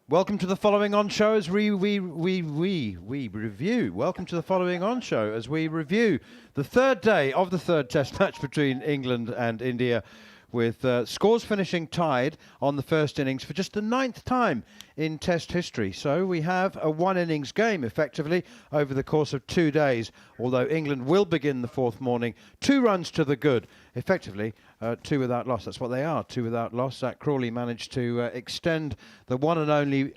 Welcome to the following on show as we review. Welcome to the following on show as we review the third day of the third Test match between England and India, with scores finishing tied on the first innings for just the 9th time in Test history. So we have a one-innings game, effectively, over the course of 2 days, although England will begin the fourth morning 2 runs to the good. Effectively, 2 without loss. That's what they are, 2 without loss. Zach Crawley managed to extend the one and only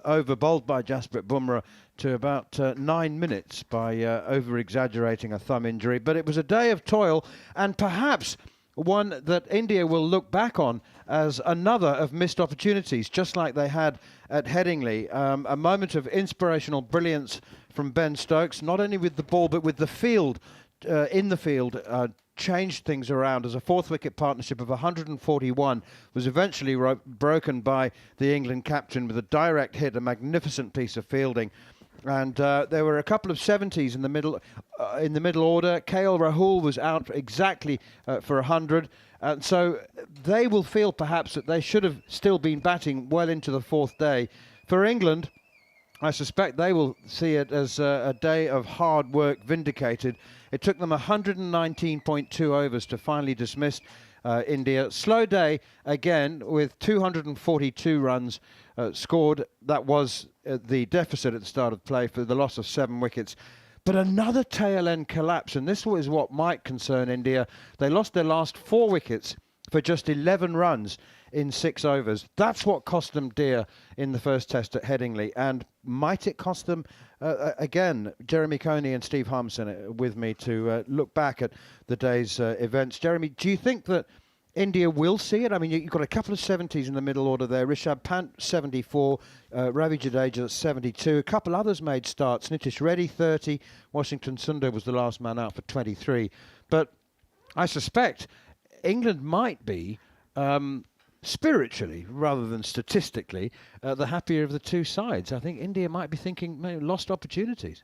over bowled by Jasprit Bumrah to about 9 minutes by over-exaggerating a thumb injury. But it was a day of toil, and perhaps one that India will look back on as another of missed opportunities, just like they had at Headingley. A moment of inspirational brilliance from Ben Stokes, not only with the ball but with the field, in the field, changed things around as a fourth wicket partnership of 141 was eventually broken by the England captain with a direct hit, a magnificent piece of fielding. And there were a couple of 70s in the middle order. KL Rahul was out exactly for 100. And so they will feel perhaps that they should have still been batting well into the fourth day. For England, I suspect they will see it as a day of hard work vindicated. It took them 119.2 overs to finally dismiss India. Slow day again with 242 runs scored. That was the deficit at the start of play for the loss of 7 wickets. But another tail-end collapse, and this is what might concern India. They lost their last 4 wickets for just 11 runs in 6 overs. That's what cost them dear in the first Test at Headingley. And might it cost them, again, Jeremy Coney and Steve Harmison with me to look back at the day's events. Jeremy, do you think that India will see it? I mean, you've got a couple of 70s in the middle order there. Rishabh Pant, 74. Ravi Jadeja, 72. A couple others made starts. Nitish Reddy, 30. Washington Sundar was the last man out for 23. But I suspect England might be, spiritually rather than statistically, the happier of the two sides. I think India might be thinking maybe lost opportunities.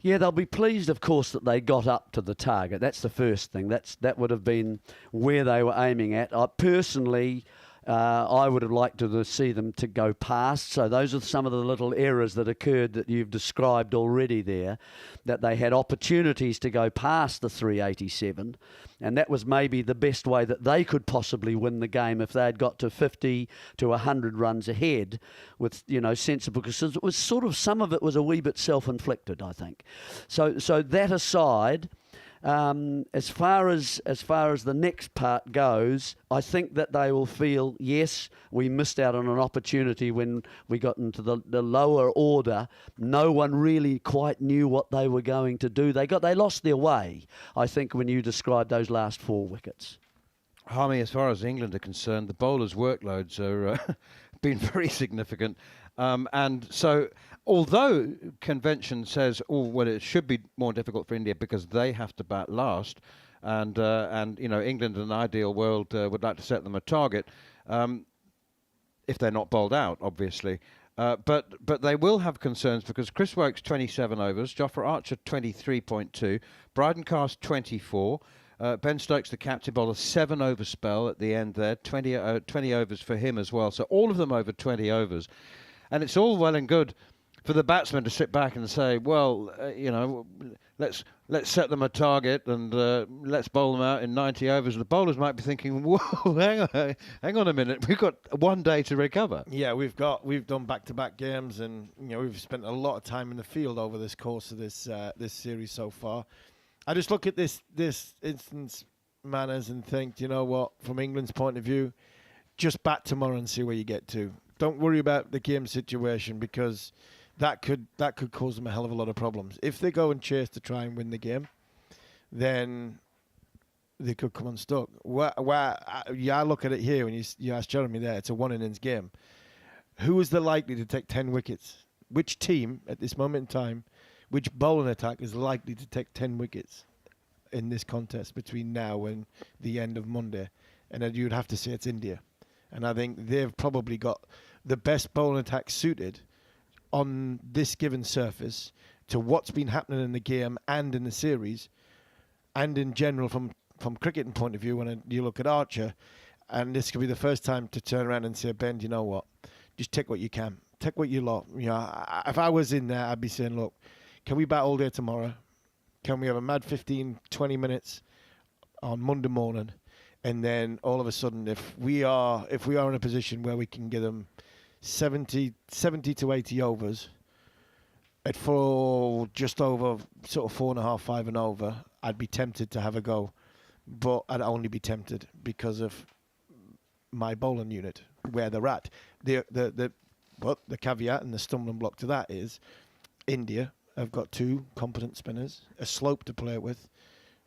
Yeah, they'll be pleased, of course, that they got up to the target. That's the first thing. That would have been where they were aiming at. Personally, I would have liked to see them to go past. So those are some of the little errors that occurred that you've described already there, that they had opportunities to go past the 387. And that was maybe the best way that they could possibly win the game if they had got to 50 to 100 runs ahead with, sensible, because it was sort of, some of it was a wee bit self-inflicted, I think. So that aside, as far as the next part goes, I think that they will feel, yes, we missed out on an opportunity when we got into the lower order. No one really quite knew what they were going to do. They lost their way, I think, when you described those last 4 wickets. Harmy, as far as England are concerned, the bowlers' workloads are been very significant. And so, although convention says, it should be more difficult for India because they have to bat last, and England in an ideal world would like to set them a target, if they're not bowled out, obviously. But they will have concerns because Chris Woakes 27 overs, Jofra Archer 23.2, Bryden Cast 24. Ben Stokes, the captain bowler, 7 over spell at the end there, 20 overs for him as well. So all of them over 20 overs. And it's all well and good for the batsman to sit back and say, well, let's set them a target and let's bowl them out in 90 overs. The bowlers might be thinking, whoa, hang on a minute, we've got 1 day to recover. Yeah, we've done back-to-back games, and we've spent a lot of time in the field over this course of this series so far. I just look at this instance, Manners, and think, you know what, from England's point of view, just bat tomorrow and see where you get to. Don't worry about the game situation, because that could cause them a hell of a lot of problems. If they go and chase to try and win the game, then they could come unstuck. I look at it here, when you ask Jeremy there, it's a one-innings game. Who is likely to take 10 wickets? Which team at this moment in time, which bowling attack is likely to take 10 wickets in this contest between now and the end of Monday? And then you'd have to say it's India. And I think they've probably got the best bowling attack suited on this given surface to what's been happening in the game and in the series, and in general from cricketing point of view. When you look at Archer, and this could be the first time to turn around and say, Ben, you know what? Just take what you can. take what you lot. If I was in there, I'd be saying, look, can we bat all day tomorrow? Can we have a mad 15, 20 minutes on Monday morning? And then all of a sudden, if we are in a position where we can give them 70 to 80 overs at just over sort of 4.5, 5 and over, I'd be tempted to have a go. But I'd only be tempted because of my bowling unit, where they're at. The caveat and the stumbling block to that is India have got 2 competent spinners, a slope to play with,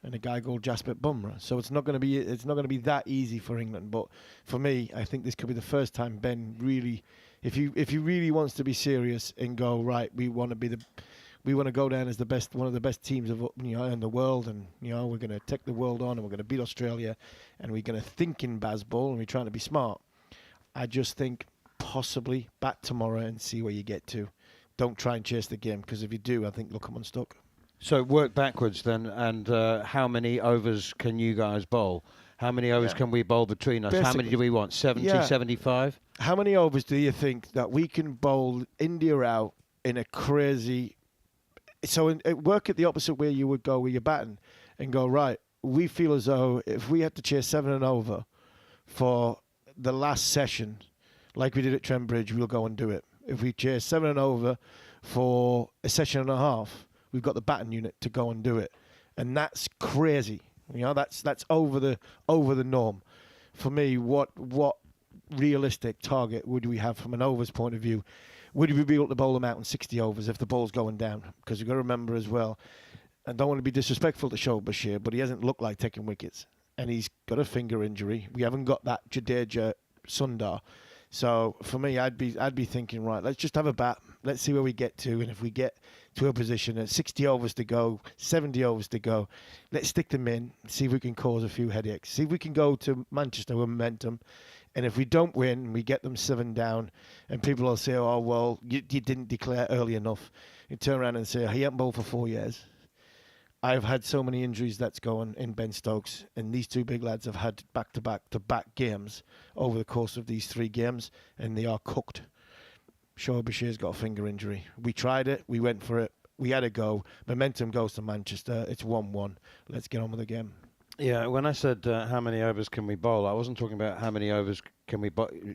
and a guy called Jasprit Bumrah. So it's not going to be that easy for England. But for me, I think this could be the first time Ben really, if he really wants to be serious and go right, we want to go down as one of the best teams of in the world, and we're going to take the world on, and we're going to beat Australia, and we're going to think in baseball, and we're trying to be smart. I just think possibly bat tomorrow and see where you get to. Don't try and chase the game, because if you do, I think you'll come unstuck. So work backwards then, and how many overs can you guys bowl? How many overs can we bowl between us? How many do we want? 70, 75? How many overs do you think that we can bowl India out in a crazy... So work it the opposite way you would go with your batting and go, right, we feel as though if we had to chase 7 and over for the last session, like we did at Trent Bridge, we'll go and do it. If we chase 7 and over for a session and a half, we've got the batting unit to go and do it. And that's crazy. That's over the norm. For me, what realistic target would we have from an overs point of view? Would we be able to bowl them out in 60 overs if the ball's going down? Because you've got to remember as well, I don't want to be disrespectful to Shoaib Bashir, but he hasn't looked like taking wickets. And he's got a finger injury. We haven't got that Jadeja Sundar. So for me, I'd be thinking, right, let's just have a bat. Let's see where we get to. And if we get to a position at 60 overs to go, 70 overs to go, let's stick them in, see if we can cause a few headaches. See if we can go to Manchester with momentum. And if we don't win, we get them 7 down, and people will say, oh, well, you didn't declare early enough. You turn around and say, he hasn't bowled for 4 years. I've had so many injuries that's going in Ben Stokes, and these 2 big lads have had back-to-back games over the course of these 3 games, and they are cooked. Shoaib Bashir's got a finger injury. We tried it. We went for it. We had a go. Momentum goes to Manchester. It's 1-1. Let's get on with the game. Yeah, when I said how many overs can we bowl, I wasn't talking about how many overs can we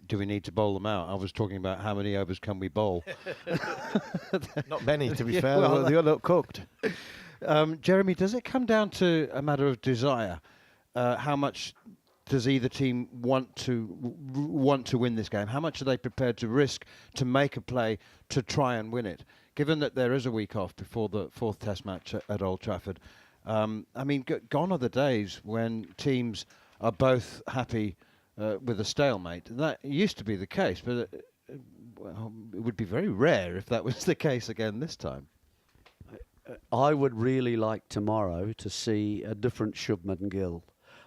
do we need to bowl them out. I was talking about how many overs can we bowl. Not many, to be fair. Well, they got cooked. Jeremy, does it come down to a matter of desire? How much does either team want to win this game? How much are they prepared to risk to make a play to try and win it? Given that there is a week off before the 4th Test match at Old Trafford. I mean, gone are the days when teams are both happy with a stalemate. That used to be the case, but it would be very rare if that was the case again this time. I would really like tomorrow to see a different Shubman Gill.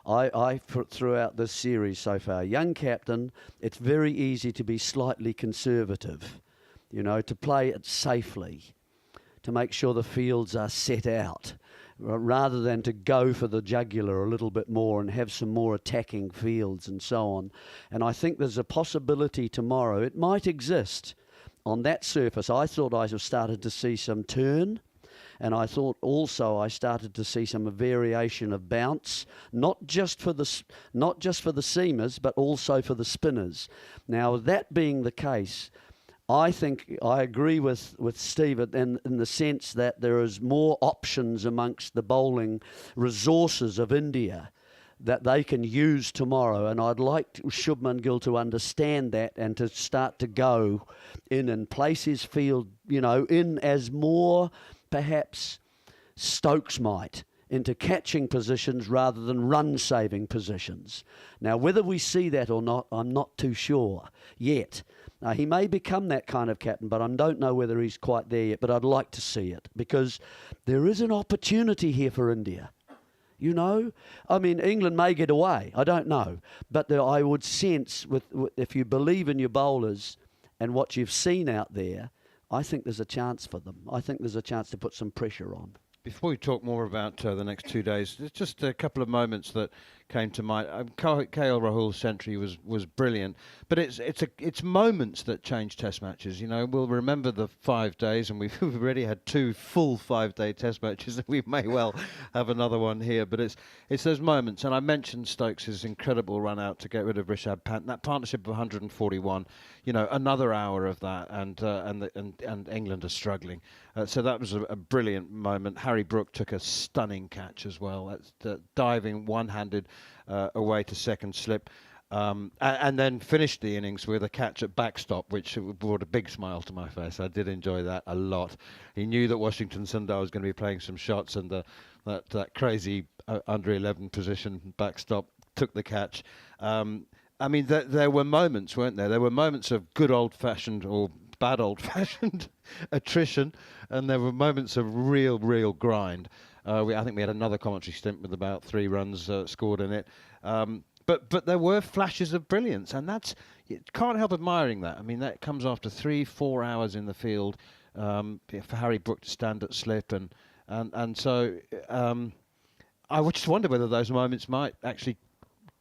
I throughout this series so far, young captain, it's very easy to be slightly conservative, to play it safely, to make sure the fields are set out, rather than to go for the jugular a little bit more and have some more attacking fields and so on. And I think there's a possibility tomorrow, it might exist on that surface. I thought I started to see some turn, and I thought also I started to see some variation of bounce, not just for the seamers, but also for the spinners. Now, that being the case, I think I agree with Steve in the sense that there is more options amongst the bowling resources of India that they can use tomorrow, and I'd like Shubman Gill to understand that and to start to go in and place his field, in as more perhaps Stokes might, into catching positions rather than run-saving positions. Now, whether we see that or not, I'm not too sure yet. He may become that kind of captain, but I don't know whether he's quite there yet, but I'd like to see it, because there is an opportunity here for India. I mean, England may get away, I don't know, but I would sense, if you believe in your bowlers and what you've seen out there, I think there's a chance for them. I think there's a chance to put some pressure on. Before we talk more about the next 2 days, there's just a couple of moments that came to mind. KL Rahul's century was brilliant, but it's moments that change Test matches. You know, we'll remember the 5 days, and we've already had 2 full 5-day Test matches, and we may well have another one here. But it's those moments, and I mentioned Stokes' incredible run out to get rid of Rishabh Pant. That partnership of 141, you know, another hour of that, and England are struggling. So that was a brilliant moment. Harry Brook took a stunning catch as well. That's diving one-handed away to second slip, and then finished the innings with a catch at backstop, which brought a big smile to my face. I did enjoy that a lot. He knew that Washington Sundar was going to be playing some shots, and that crazy under-11 position backstop took the catch. I mean, there were moments, weren't there? There were moments of good old-fashioned or bad old-fashioned attrition, and there were moments of real grind. I think we had another commentary stint with about 3 runs scored in it. But there were flashes of brilliance, and you can't help admiring that. I mean, that comes after 3-4 hours in the field for Harry Brook to stand at slip, and so I would just wonder whether those moments might actually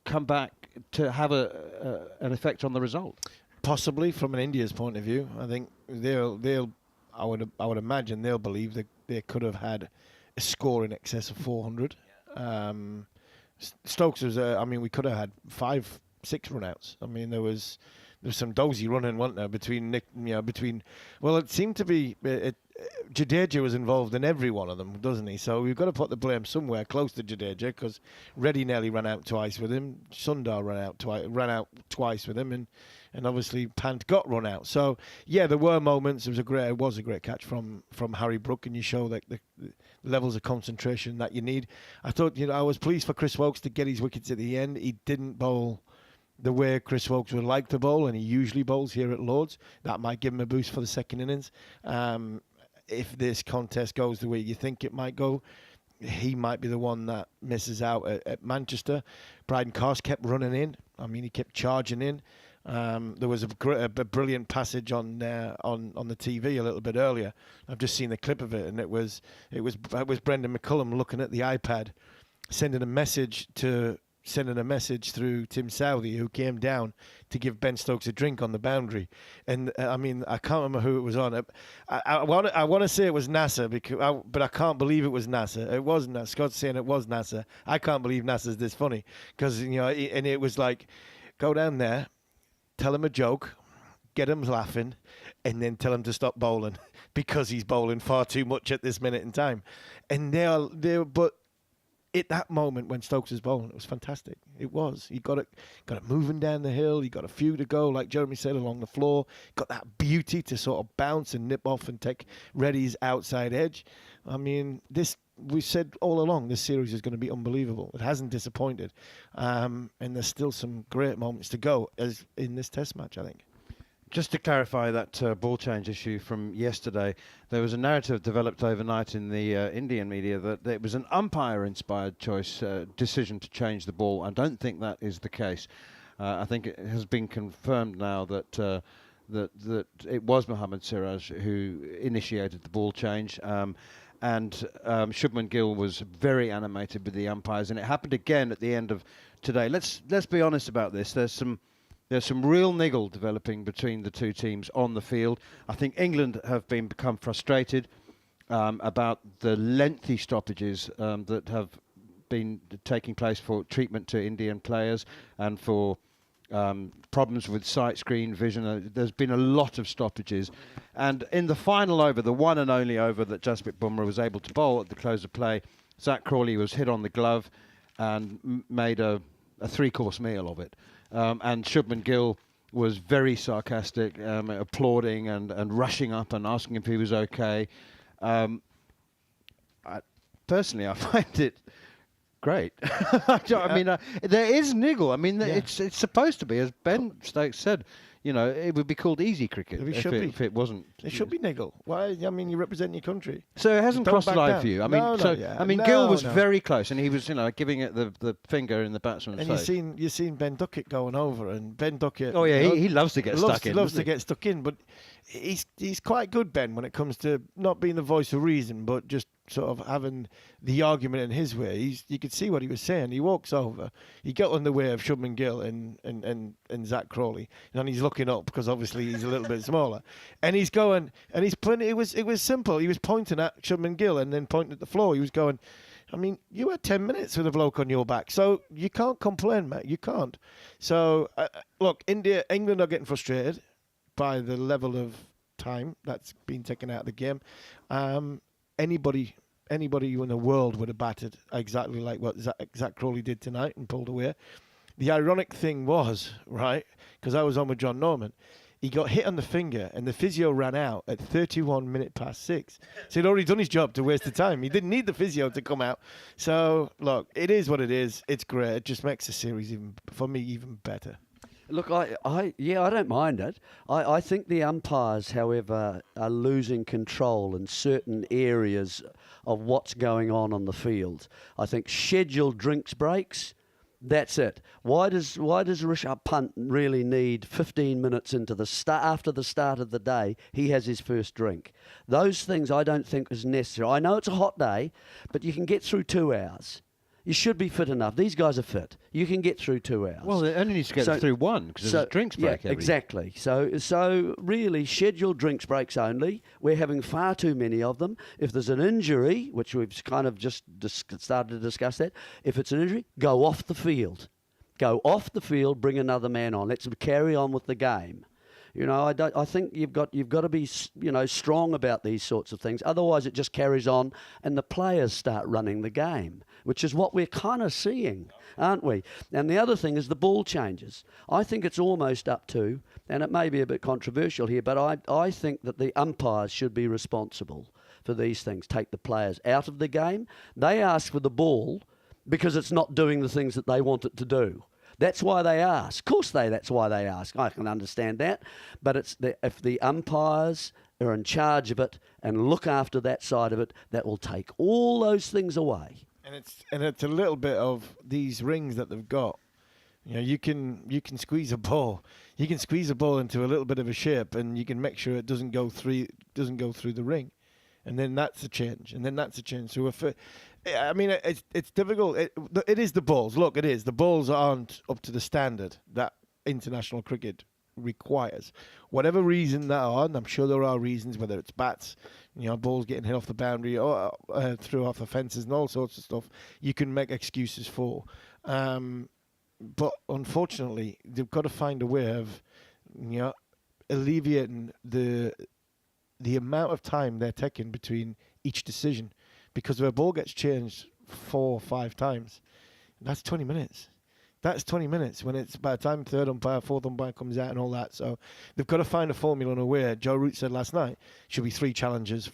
come back to have an effect on the result. Possibly, from an India's point of view, I think I would imagine they'll believe that they could have had a score in excess of 400. Stokes was, we could have had 5-6 run-outs. I mean, there was some dozy running, wasn't there, between well, it seemed to be Jadeja was involved in every one of them, doesn't he? So we've got to put the blame somewhere close to Jadeja, because Reddy nearly ran out twice with him. Sundar ran out twice with him, and obviously Pant got run out. So yeah, there were moments. It was a great catch from Harry Brook, and you show that the levels of concentration that you need. I thought, I was pleased for Chris Woakes to get his wickets at the end. He didn't bowl the way Chris Woakes would like to bowl, and he usually bowls here at Lords. That might give him a boost for the second innings. If this contest goes the way you think it might go, he might be the one that misses out at Manchester. Bryden Carse kept running in. I mean, he kept charging in. There was a brilliant passage on the TV a little bit earlier. I've just seen the clip of it, and it was Brendan McCullum looking at the iPad, sending a message through Tim Southey, who came down to give Ben Stokes a drink on the boundary. And I mean, I can't remember who it was on. I want to say it was NASA, but I can't believe it was NASA. It wasn't NASA. Scott's saying it was NASA. I can't believe NASA's this funny, because and it was like, go down there, tell him a joke, get him laughing, and then tell him to stop bowling because he's bowling far too much at this minute in time. And but at that moment when Stokes was bowling, it was fantastic. It was. He got it moving down the hill. He got a few to go, like Jeremy said, along the floor. Got that beauty to sort of bounce and nip off and take Reddy's outside edge. I mean, we said all along this series is going to be unbelievable. It hasn't disappointed. And there's still some great moments to go as in this Test match, I think. Just to clarify that ball change issue from yesterday, there was a narrative developed overnight in the Indian media that it was an umpire-inspired decision to change the ball. I don't think that is the case. I think it has been confirmed now that it was Mohammad Siraj who initiated the ball change. And Shubman Gill was very animated with the umpires, and it happened again at the end of today. Let's be honest about this. There's some real niggle developing between the two teams on the field. I think England have become frustrated about the lengthy stoppages that have been taking place for treatment to Indian players and for problems with sight screen vision. There's been a lot of stoppages. And in the final over, the one and only over that Jasprit Bumrah was able to bowl at the close of play, Zach Crawley was hit on the glove and made a 3-course meal of it. And Shubman Gill was very sarcastic, applauding and rushing up and asking if he was okay. Personally, I find it great. I mean, there is niggle. I mean, it's supposed to be, as Ben Stokes said, it would be called easy cricket if it wasn't. It should be niggle. Why? I mean, you represent your country. So it hasn't crossed the line for you. I mean, Gill was very close, and he was, giving it the finger in the batsman's face. And you seen Ben Duckett going over, and Ben Duckett. Oh yeah, he loves to get stuck in. Loves to get stuck in, but he's quite good, Ben, when it comes to not being the voice of reason, but just sort of having the argument in his way. You could see what he was saying. He walks over, he got in the way of Shubman Gill and Zach Crawley, and he's looking up because obviously he's a little bit smaller, and he's going and he's putting. It was simple. He was pointing at Shubman Gill and then pointing at the floor. He was going, I mean, you had 10 minutes with a bloke on your back, so you can't complain, mate. You can't. So look, England are getting frustrated by the level of time that's been taken out of the game. Anybody in the world would have battered exactly like what Zach Crawley did tonight and pulled away. The ironic thing was, right, because I was on with John Norman, he got hit on the finger and the physio ran out at 31 minutes past 6. So he'd already done his job to waste the time. He didn't need the physio to come out. So, look, it is what it is. It's great. It just makes the series, for me, even better. Look, I don't mind it. I think the umpires, however, are losing control in certain areas of what's going on the field. I think scheduled drinks breaks, that's it. Why does Rishabh Pant really need 15 minutes into after the start of the day, he has his first drink? Those things I don't think is necessary. I know it's a hot day, but you can get through 2 hours. You should be fit enough. These guys are fit. You can get through 2 hours. Well, they only need to get through one because there's a drinks break. Yeah, exactly. So really, scheduled drinks breaks only. We're having far too many of them. If there's an injury, which we've kind of just started to discuss that, if it's an injury, go off the field. Go off the field, bring another man on. Let's carry on with the game. You know, I think you've got to be, strong about these sorts of things. Otherwise, it just carries on, and the players start running the game, which is what we're kind of seeing, aren't we? And the other thing is the ball changes. I think it's almost up to, and it may be a bit controversial here, but I think that the umpires should be responsible for these things. Take the players out of the game. They ask for the ball because it's not doing the things that they want it to do. That's why they ask. Of course, that's why they ask. I can understand that. But if the umpires are in charge of it and look after that side of it, that will take all those things away. And it's a little bit of these rings that they've got. You know, you can squeeze a ball. You can squeeze a ball into a little bit of a shape, and you can make sure it doesn't go through the ring. And then that's a change. So it's difficult. It is the balls. Look, it is. The balls aren't up to the standard that international cricket requires. Whatever reason that are, and I'm sure there are reasons, whether it's bats, balls getting hit off the boundary or through off the fences and all sorts of stuff, you can make excuses for. But unfortunately, they've got to find a way of, alleviating the amount of time they're taking between each decision, because if a ball gets changed 4 or 5 times, that's 20 minutes. That's 20 minutes when it's by the time third umpire, fourth umpire comes out and all that. So they've got to find a formula in a way. Joe Root said last night, should be 3 challenges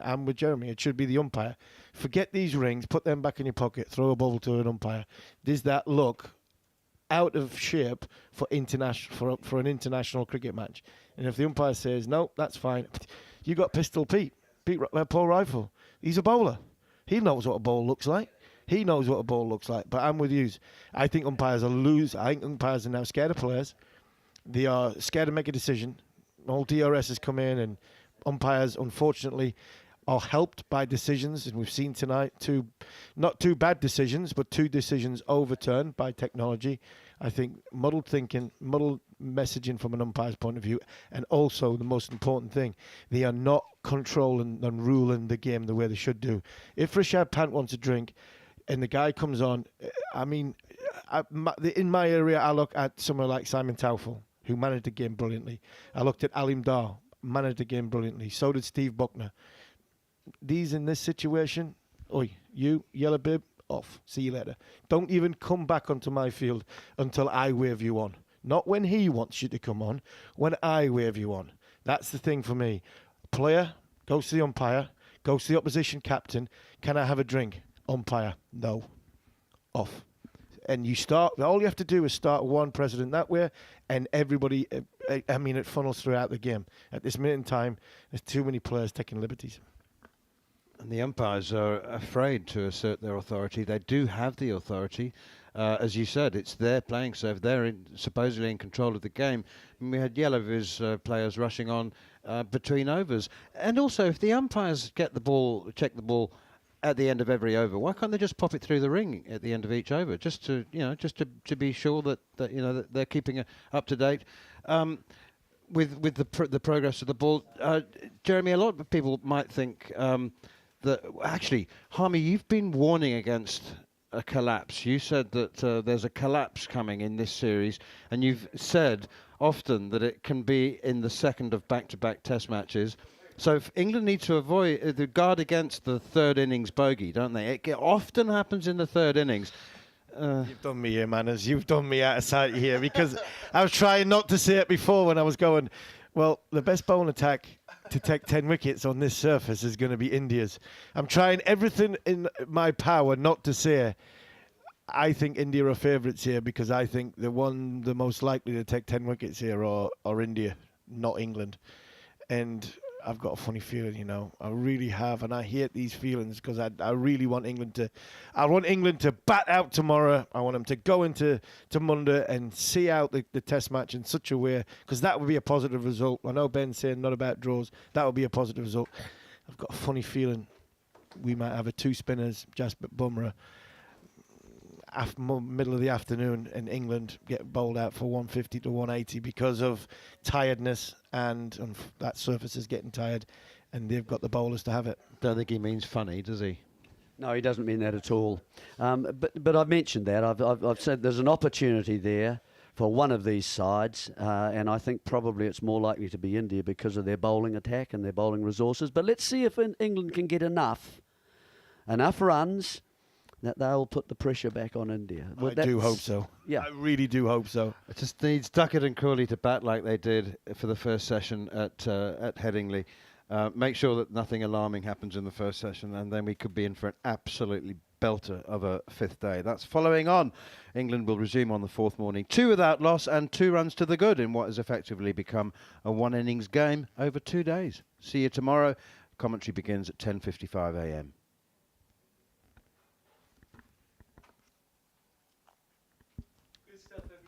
I'm with Jeremy, it should be the umpire. Forget these rings, put them back in your pocket, throw a ball to an umpire. Does that look out of shape for an international cricket match? And if the umpire says, no, that's fine, you got Pistol Pete Paul Rifle. He's a bowler. He knows what a ball looks like. But I'm with you. I think umpires are loose. I think umpires are now scared of players. They are scared to make a decision. All DRS has come in, and umpires, unfortunately, are helped by decisions. And we've seen tonight not 2 bad decisions, but 2 decisions overturned by technology. I think muddled thinking, muddled messaging from an umpire's point of view, and also the most important thing, they are not controlling and ruling the game the way they should do. If Rishabh Pant wants a drink and the guy comes on, in my area, I look at someone like Simon Taufel, who managed the game brilliantly. I looked at Alim Dar, managed the game brilliantly. So did Steve Buckner. These in this situation, you, yellow bib, off. See you later. Don't even come back onto my field until I wave you on. Not when he wants you to come on, when I wave you on. That's the thing for me. Player, goes to the umpire, goes to the opposition captain. Can I have a drink? Umpire, no. Off. And all you have to do is start one president that way, and everybody, it funnels throughout the game. At this minute in time, there's too many players taking liberties. And the umpires are afraid to assert their authority. They do have the authority. as you said, it's their playing serve. They're supposedly in control of the game. And we had Yellow's players rushing on between overs. And also, if the umpires check the ball at the end of every over, why can't they just pop it through the ring at the end of each over, just to to be sure that that they're keeping it up to date. With the progress of the ball, Jeremy, a lot of people might think that actually, Harmy, you've been warning against a collapse. You said that there's a collapse coming in this series, and you've said often that it can be in the second of back-to-back Test matches. So if England need to avoid the guard against the third innings bogey, don't they? It often happens in the third innings. You've done me here, Manners. You've done me out of sight here, because I was trying not to say it before when I was going, well, the best bowling attack to take 10 wickets on this surface is going to be India's. I'm trying everything in my power not to say I think India are favourites here, because I think the most likely to take 10 wickets here are India, not England. And I've got a funny feeling, I really have, and I hate these feelings, because I really want England to bat out tomorrow. I want them to go into Monday and see out the Test match in such a way, because that would be a positive result. I know Ben's saying not about draws. That would be a positive result. I've got a funny feeling we might have a two spinners, Jasprit Bumrah, middle of the afternoon, in England get bowled out for 150 to 180 because of tiredness, and that surface is getting tired, and they've got the bowlers to have it. Don't think he means funny, does he? No, he doesn't mean that at all. But I've mentioned that. I've said there's an opportunity there for one of these sides, and I think probably it's more likely to be India because of their bowling attack and their bowling resources. But let's see if England can get enough runs that they'll put the pressure back on India. I do hope so. Yeah, I really do hope so. It just needs Duckett and Crawley to bat like they did for the first session at Headingley. Make sure that nothing alarming happens in the first session, and then we could be in for an absolutely belter of a fifth day. That's following on. England will resume on the fourth morning, 2 without loss and 2 runs to the good in what has effectively become a one-innings game over 2 days. See you tomorrow. Commentary begins at 10:55 a.m. Good stuff, everyone.